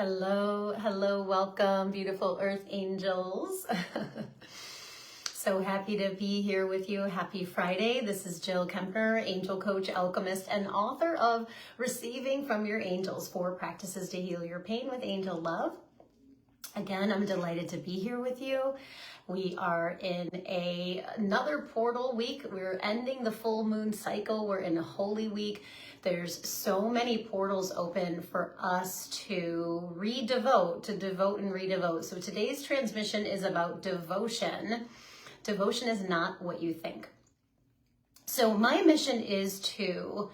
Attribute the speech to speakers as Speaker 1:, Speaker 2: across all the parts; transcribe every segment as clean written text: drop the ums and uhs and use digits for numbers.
Speaker 1: Hello, welcome, beautiful earth angels. So happy to be here with you. Happy Friday. This is Jill Kempner, angel coach, alchemist, and author of Receiving from Your Angels, 4 Practices to Heal Your Pain with Angel Love. Again, I'm delighted to be here with you. We are in another portal week. We're ending the full moon cycle. We're in a holy week. There's so many portals open for us to devote and redevote. So today's transmission is about devotion. Devotion is not what you think. So my mission is to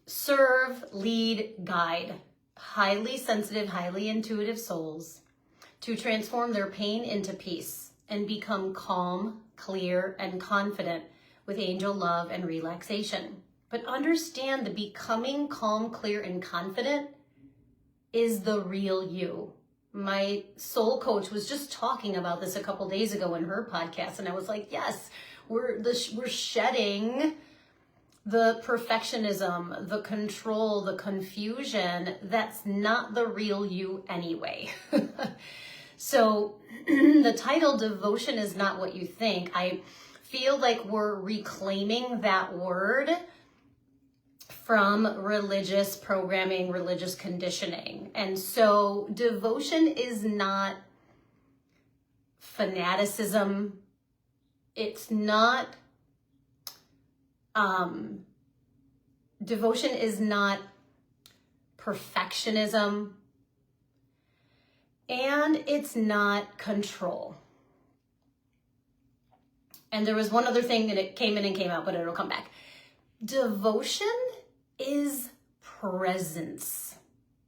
Speaker 1: serve, lead, guide highly sensitive, highly intuitive souls to transform their pain into peace and become calm, clear, and confident with angel love and relaxation. But understand the becoming calm, clear, and confident is the real you. My soul coach was just talking about this a couple days ago in her podcast, and I was like, yes, we're shedding the perfectionism, the control, the confusion. That's not the real you anyway. So the title, Devotion is Not What You Think, I feel like we're reclaiming that word from religious programming, religious conditioning. And so devotion is not fanaticism. It's not, devotion is not perfectionism. And it's not control. And there was one other thing that it came in and came out, but it'll come back. Devotion is presence.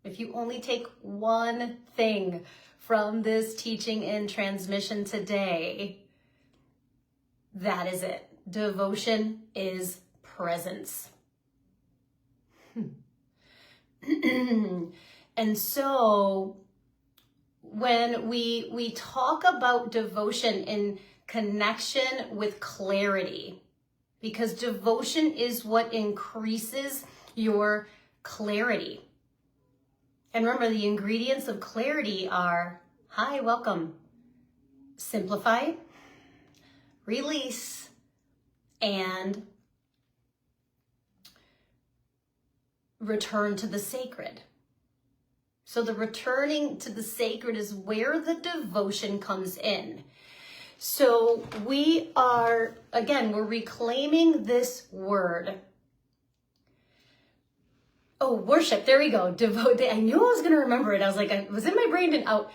Speaker 1: If you only take one thing from this teaching and transmission today, that is it. Devotion is presence. And so when we talk about devotion in connection with clarity, because devotion is what increases your clarity. And remember, the ingredients of clarity are, hi, welcome, simplify, release, and return to the sacred. So the returning to the sacred is where the devotion comes in. So we are, again, we're reclaiming this word. Oh, worship, there we go. Devote. I knew I was going to remember it. I was like, I was in my brain and out.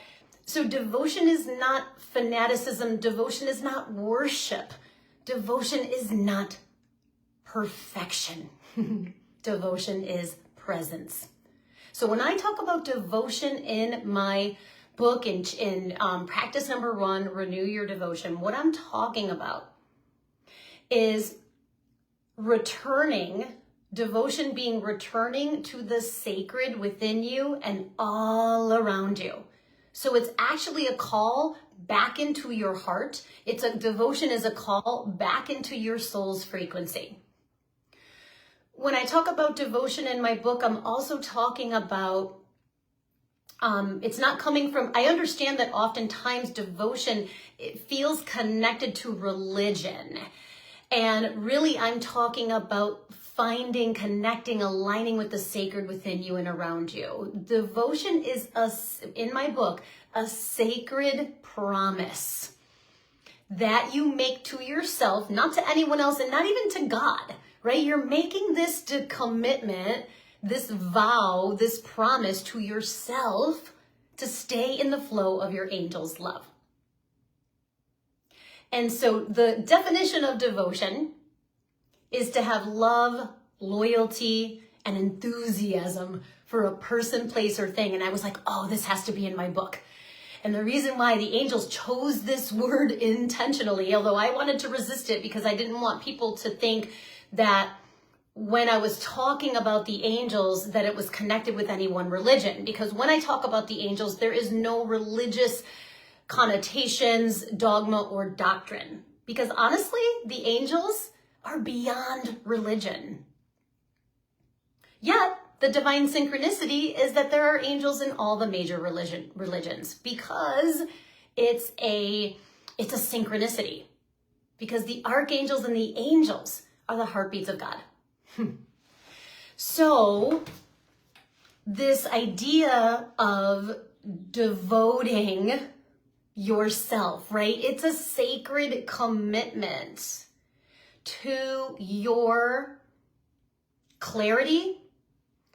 Speaker 1: So devotion is not fanaticism. Devotion is not worship. Devotion is not perfection. Devotion is presence. So when I talk about devotion in my book, in practice number 1, Renew Your Devotion, what I'm talking about is returning, devotion being returning to the sacred within you and all around you. So it's actually a call back into your heart. Devotion is a call back into your soul's frequency. When I talk about devotion in my book, I'm also talking about, it's not coming from, I understand that oftentimes devotion, it feels connected to religion. And really I'm talking about finding, connecting, aligning with the sacred within you and around you. Devotion is, in my book, a sacred promise that you make to yourself, not to anyone else, and not even to God. Right? You're making this commitment, this vow, this promise to yourself to stay in the flow of your angel's love. And so the definition of devotion is to have love, loyalty, and enthusiasm for a person, place, or thing. And I was like, oh, this has to be in my book. And the reason why the angels chose this word intentionally, although I wanted to resist it because I didn't want people to think that when I was talking about the angels, that it was connected with any one religion. Because when I talk about the angels, there is no religious connotations, dogma, or doctrine. Because honestly, the angels are beyond religion. Yet, the divine synchronicity is that there are angels in all the major religions, because it's a synchronicity, because the archangels and the angels are the heartbeats of God. So this idea of devoting yourself, right? It's a sacred commitment to your clarity,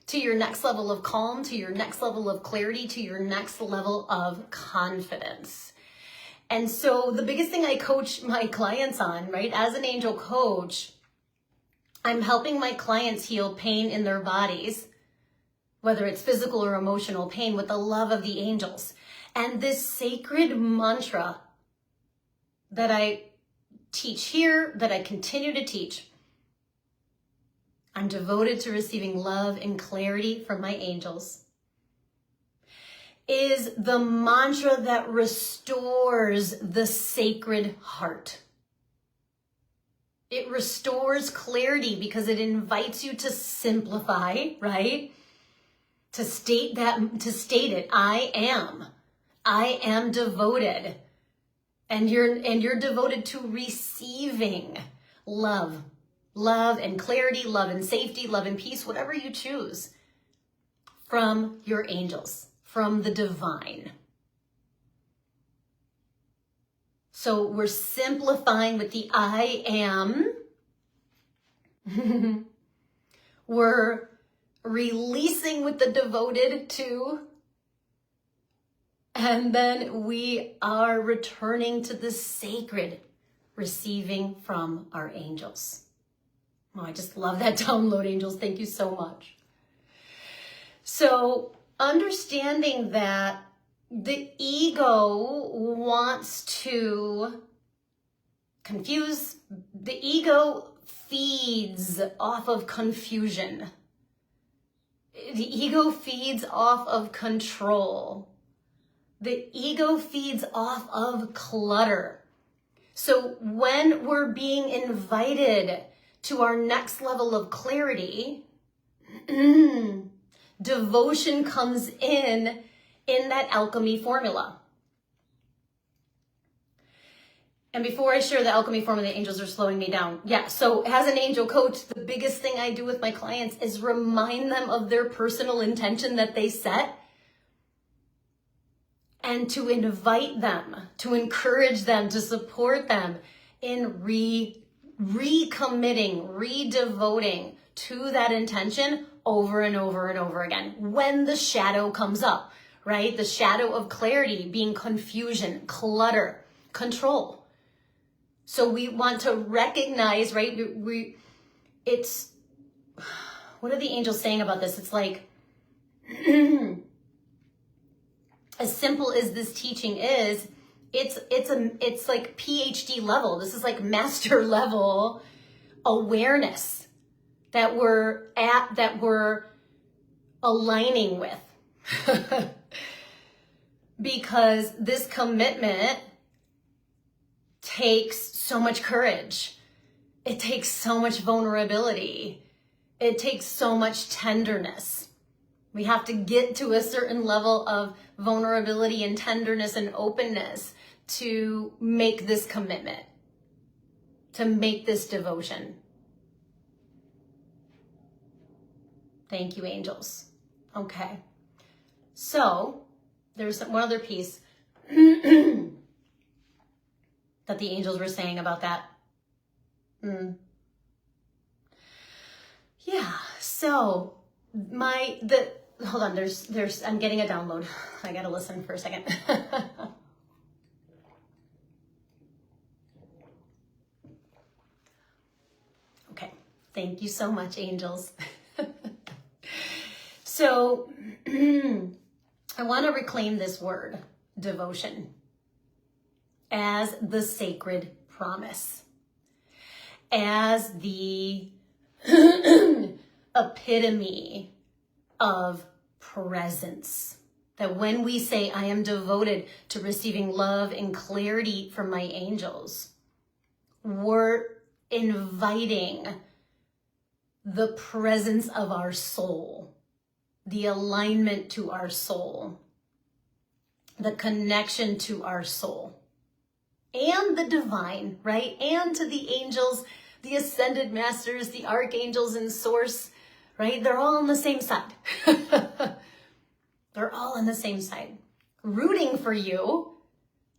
Speaker 1: to your next level of calm, to your next level of clarity, to your next level of confidence. And so the biggest thing I coach my clients on, right, as an angel coach, I'm helping my clients heal pain in their bodies, whether it's physical or emotional pain, with the love of the angels. And this sacred mantra that I teach here, that I continue to teach, I'm devoted to receiving love and clarity from my angels, is the mantra that restores the sacred heart. It restores clarity because it invites you to simplify, right? To state it, I am devoted. And you're devoted to receiving love and clarity, love and safety, love and peace, whatever you choose, from your angels, from the divine. So we're simplifying with the I am. We're releasing with the devoted to. And then we are returning to the sacred, receiving from our angels. Oh, I just love that download, angels. Thank you so much. So understanding that the ego wants to confuse, the ego feeds off of confusion. The ego feeds off of control. The ego feeds off of clutter. So when we're being invited to our next level of clarity, devotion comes in that alchemy formula. And before I share the alchemy formula, the angels are slowing me down. Yeah, so as an angel coach, the biggest thing I do with my clients is remind them of their personal intention that they set, and to invite them, to encourage them, to support them in recommitting, redevoting to that intention over and over and over again. When the shadow comes up, right? The shadow of clarity being confusion, clutter, control. So we want to recognize, right? It's, what are the angels saying about this? It's like, as simple as this teaching is, it's like PhD level. This is like master level awareness that we're aligning with. Because this commitment takes so much courage. It takes so much vulnerability. It takes so much tenderness. We have to get to a certain level of vulnerability and tenderness and openness to make this commitment, to make this devotion. Thank you, angels. Okay. So there's one other piece that the angels were saying about that. Yeah. So hold on, I'm getting a download. I gotta listen for a second. Okay, thank you so much, angels. So, I wanna reclaim this word, devotion, as the sacred promise, as the epitome of presence. That when we say, I am devoted to receiving love and clarity from my angels, we're inviting the presence of our soul the alignment to our soul, the connection to our soul, and the divine, right? And to the angels, the ascended masters, the archangels in source, right? They're all on the same side. They're all on the same side, rooting for you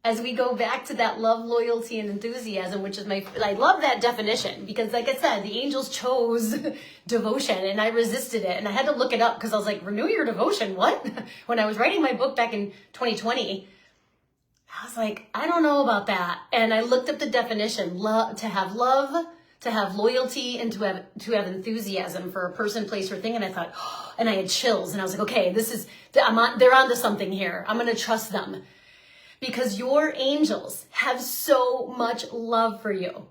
Speaker 1: as we go back to that love, loyalty, and enthusiasm, which is I love that definition because, like I said, the angels chose devotion and I resisted it. And I had to look it up because I was like, renew your devotion, what? When I was writing my book back in 2020, I was like, I don't know about that. And I looked up the definition, to have love, to have loyalty, and to have enthusiasm for a person, place, or thing. And I thought, oh, and I had chills. And I was like, okay, they're onto something here. I'm going to trust them. Because your angels have so much love for you.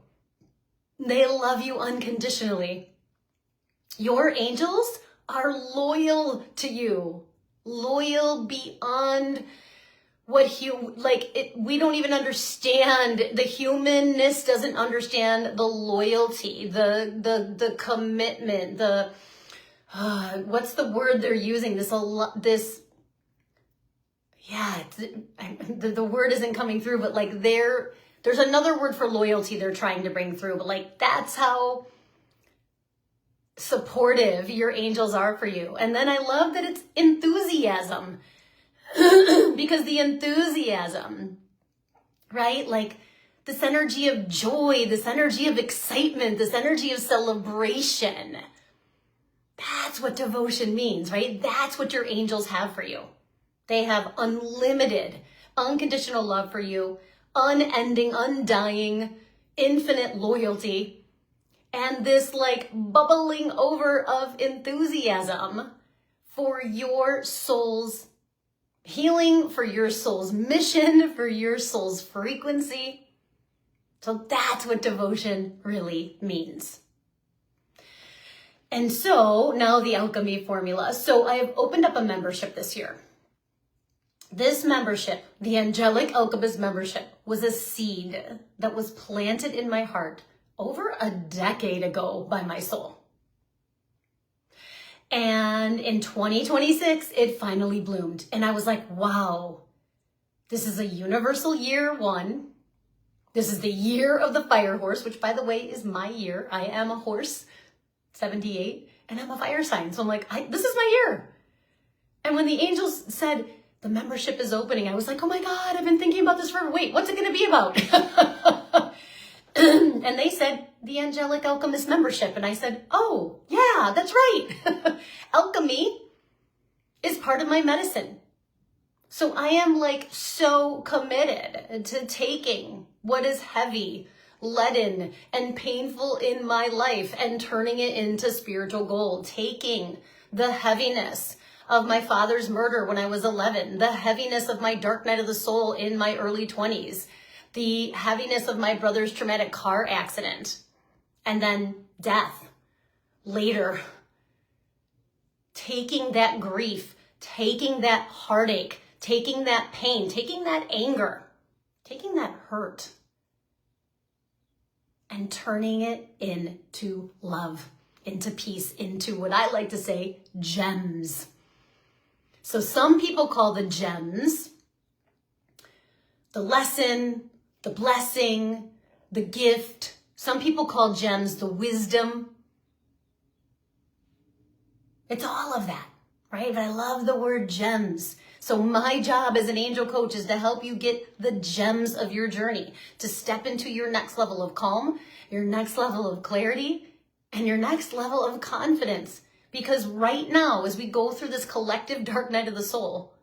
Speaker 1: They love you unconditionally. Your angels are loyal to you. Loyal beyond what we don't even understand. The humanness doesn't understand the loyalty, the commitment, what's the word they're using? The word isn't coming through, but like there's another word for loyalty they're trying to bring through, but like that's how supportive your angels are for you. And then I love that it's enthusiasm because the enthusiasm, right? Like this energy of joy, this energy of excitement, this energy of celebration. That's what devotion means, right? That's what your angels have for you. They have unlimited, unconditional love for you, unending, undying, infinite loyalty, and this like bubbling over of enthusiasm for your soul's healing, for your soul's mission, for your soul's frequency. So that's what devotion really means. And so now the alchemy formula. So I have opened up a membership this year. This membership, the Angelic Alchemist membership, was a seed that was planted in my heart over a decade ago by my soul. And in 2026, it finally bloomed. And I was like, wow, this is a universal year one. This is the year of the fire horse, which by the way is my year. I am a horse, 78, and I'm a fire sign. So I'm like, this is my year. And when the angels said, the membership is opening, I was like, oh my God, I've been thinking about this forever. Wait, what's it going to be about? And they said, the Angelic Alchemist membership. And I said, oh, yeah, that's right. Alchemy is part of my medicine. So I am like so committed to taking what is heavy, leaden, and painful in my life and turning it into spiritual gold. Taking the heaviness of my father's murder when I was 11, the heaviness of my dark night of the soul in my early 20s, the heaviness of my brother's traumatic car accident, and then death later. Taking that grief, taking that heartache, taking that pain, taking that anger, taking that hurt, and turning it into love, into peace, into what I like to say, gems. So some people call the gems the lesson, the blessing, the gift. Some people call gems the wisdom. It's all of that, right? But I love the word gems. So my job as an angel coach is to help you get the gems of your journey, to step into your next level of calm, your next level of clarity, and your next level of confidence. Because right now, as we go through this collective dark night of the soul,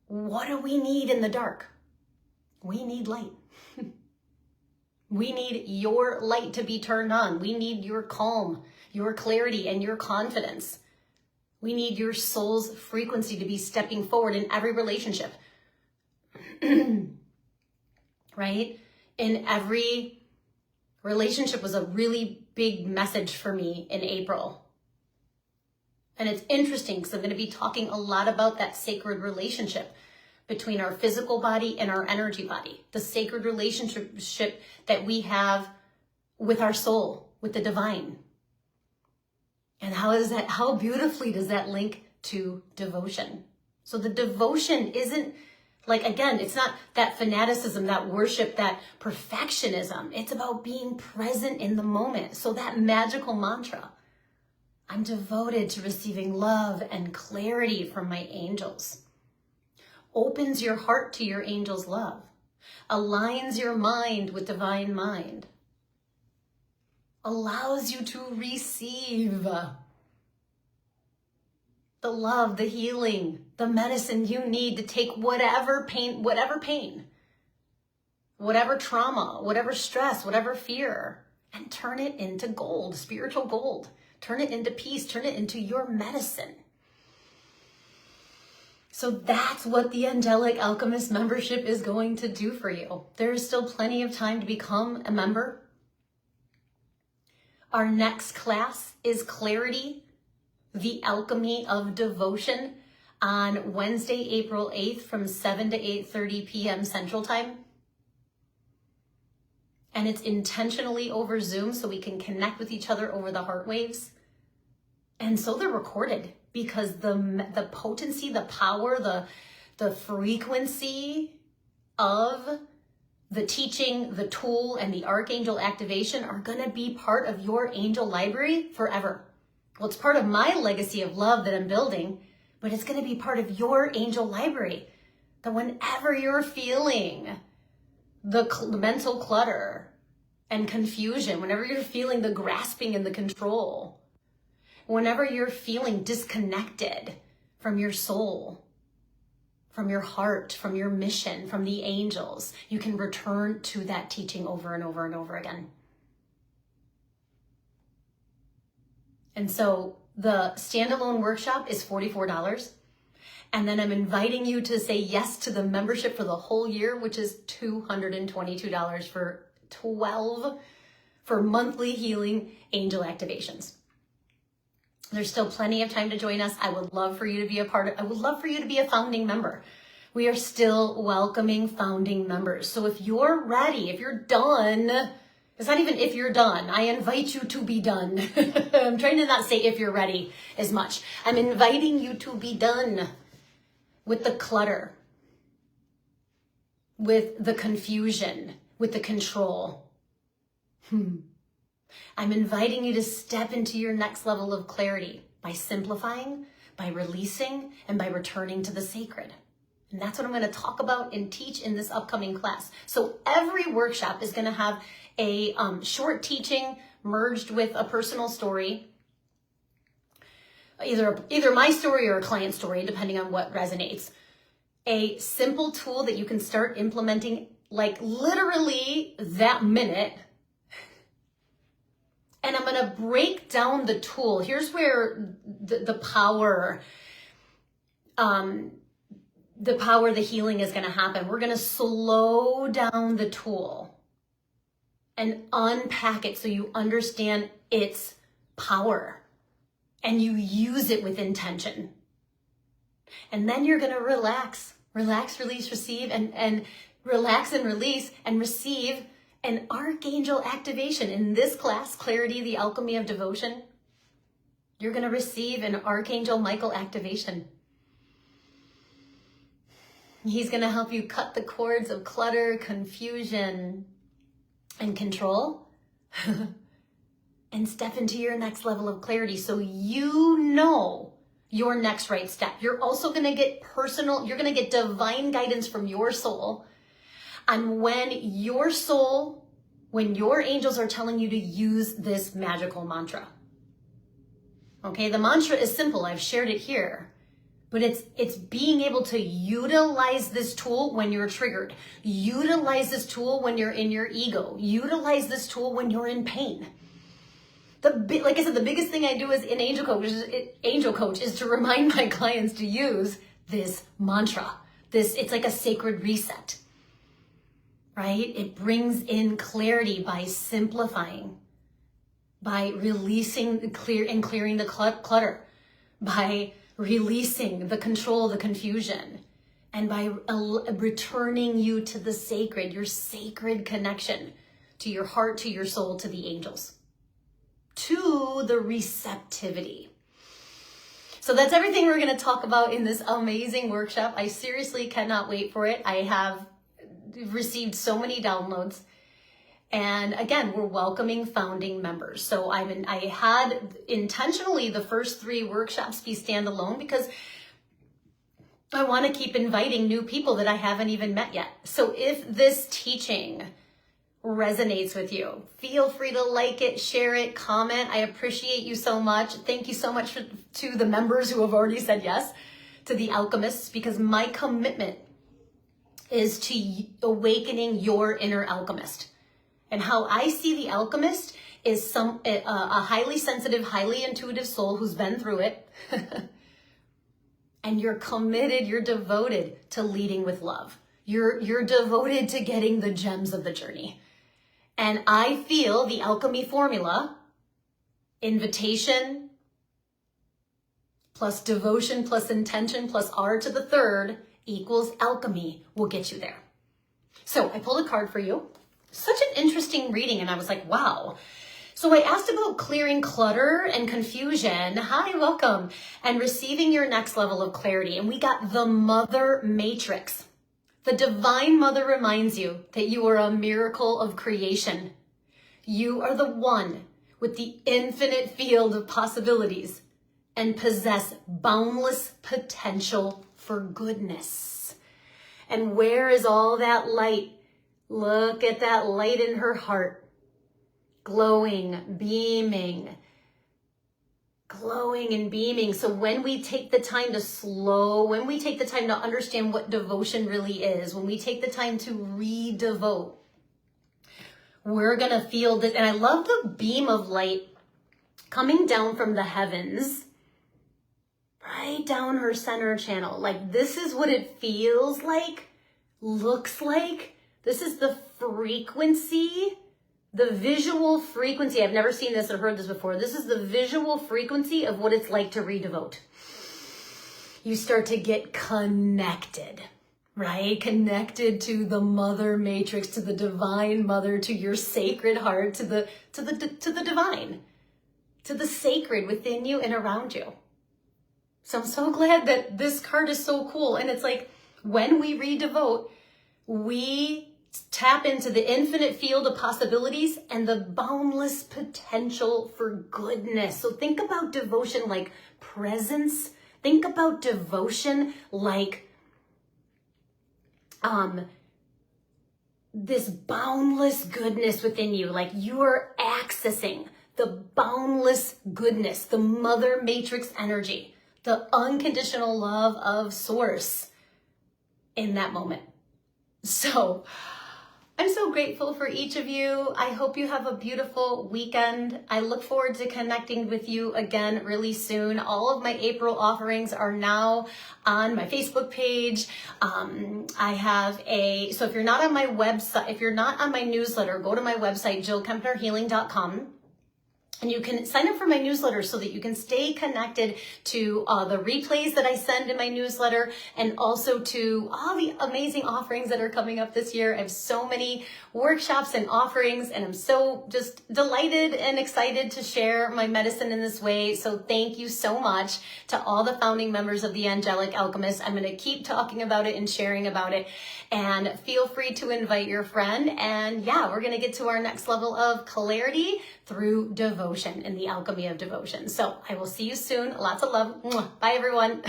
Speaker 1: what do we need in the dark? We need light. We need your light to be turned on. We need your calm, your clarity, and your confidence. We need your soul's frequency to be stepping forward in every relationship. Right? In every relationship was a really big message for me in April. And it's interesting because I'm going to be talking a lot about that sacred relationship between our physical body and our energy body. The sacred relationship that we have with our soul, with the divine. And how beautifully does that link to devotion? So the devotion isn't like, again, it's not that fanaticism, that worship, that perfectionism. It's about being present in the moment. So that magical mantra, I'm devoted to receiving love and clarity from my angels, opens your heart to your angel's love, aligns your mind with divine mind, allows you to receive the love, the healing, the medicine you need to take whatever pain, whatever trauma, whatever stress, whatever fear, and turn it into gold, spiritual gold. Turn it into peace, turn it into your medicine. So that's what the Angelic Alchemist membership is going to do for you. There's still plenty of time to become a member. Our next class is Clarity, the Alchemy of Devotion, on Wednesday, April 8th from 7 to 8:30 p.m. Central Time. And it's intentionally over Zoom so we can connect with each other over the heart waves. And so they're recorded because the potency, the power, the frequency of the teaching, the tool, and the archangel activation are going to be part of your angel library forever. Well, it's part of my legacy of love that I'm building, but it's going to be part of your angel library. That whenever you're feeling the mental clutter and confusion, whenever you're feeling the grasping and the control, whenever you're feeling disconnected from your soul, from your heart, from your mission, from the angels, you can return to that teaching over and over and over again. And so the standalone workshop is $44. And then I'm inviting you to say yes to the membership for the whole year, which is $222 for monthly healing angel activations. There's still plenty of time to join us. I would love for you to be I would love for you to be a founding member. We are still welcoming founding members. So if you're ready, if you're done, it's not even if you're done. I invite you to be done. I'm trying to not say if you're ready as much. I'm inviting you to be done with the clutter, with the confusion, with the control. I'm inviting you to step into your next level of clarity by simplifying, by releasing, and by returning to the sacred. And that's what I'm going to talk about and teach in this upcoming class. So every workshop is going to have a short teaching merged with a personal story, either my story or a client story, depending on what resonates. A simple tool that you can start implementing like literally that minute. And I'm going to break down the tool. Here's where the power, the healing is going to happen. We're going to slow down the tool and unpack it so you understand its power and you use it with intention. And then you're going to relax, release, receive, and relax and release and receive an archangel activation. In this class, Clarity, the Alchemy of Devotion, you're going to receive an Archangel Michael activation. He's going to help you cut the cords of clutter, confusion, and control and step into your next level of clarity so you know your next right step. You're also going to get you're going to get divine guidance from your soul on when your angels are telling you to use this magical mantra. Okay, the mantra is simple. I've shared it here. But it's being able to utilize this tool when you're triggered. Utilize this tool when you're in your ego. Utilize this tool when you're in pain. Like I said, the biggest thing I do as an angel coach is to remind my clients to use this mantra. It's like a sacred reset, right? It brings in clarity by simplifying, by releasing and clearing the clutter, by releasing the control, the confusion, and by returning you to the sacred, your sacred connection to your heart, to your soul, to the angels. to the receptivity. So that's everything we're going to talk about in this amazing workshop. I seriously cannot wait for it. I have received so many downloads. And again, we're welcoming founding members. So I had intentionally the first 3 workshops be standalone because I want to keep inviting new people that I haven't even met yet. So if this teaching resonates with you, feel free to like it, share it, comment. I appreciate you so much. Thank you so much to the members who have already said yes to the Alchemists, because my commitment is to awakening your inner alchemist. And how I see the alchemist is a highly sensitive, highly intuitive soul who's been through it. And you're committed, you're devoted to leading with love. You're devoted to getting the gems of the journey. And I feel the alchemy formula, invitation plus devotion plus intention plus R to the third equals alchemy, will get you there. So I pulled a card for you. Such an interesting reading, and I was like, wow. So I asked about clearing clutter and confusion. Hi, welcome. And receiving your next level of clarity. And we got the Mother Matrix. The Divine Mother reminds you that you are a miracle of creation. You are the one with the infinite field of possibilities and possess boundless potential for goodness. And where is all that light? Look at that light in her heart, glowing, beaming, glowing and beaming. So when we take the time to when we take the time to understand what devotion really is, when we take the time to re-devote, we're going to feel that. And I love the beam of light coming down from the heavens, right down her center channel. Like, this is what it feels like, looks like. This is the frequency, the visual frequency. I've never seen this or heard this before. This is the visual frequency of what it's like to redevote. You start to get connected, right? Connected to the Mother Matrix, to the Divine Mother, to your sacred heart, to the divine, to the sacred within you and around you. So I'm so glad that this card is so cool. And it's like, when we redevote, we tap into the infinite field of possibilities and the boundless potential for goodness. So think about devotion like presence. Think about devotion like this boundless goodness within you. Like, you are accessing the boundless goodness, the Mother Matrix energy, the unconditional love of Source in that moment. So I'm so grateful for each of you. I hope you have a beautiful weekend. I look forward to connecting with you again really soon. All of my April offerings are now on my Facebook page. So if you're not on my website, if you're not on my newsletter, go to my website, jillkempnerhealing.com. And you can sign up for my newsletter so that you can stay connected to the replays that I send in my newsletter, and also to all the amazing offerings that are coming up this year. I have so many workshops and offerings, and I'm so just delighted and excited to share my medicine in this way. So thank you so much to all the founding members of the Angelic Alchemist. I'm going to keep talking about it and sharing about it. And feel free to invite your friend. And yeah, we're going to get to our next level of clarity through devotion and the alchemy of devotion. So I will see you soon. Lots of love. Bye, everyone.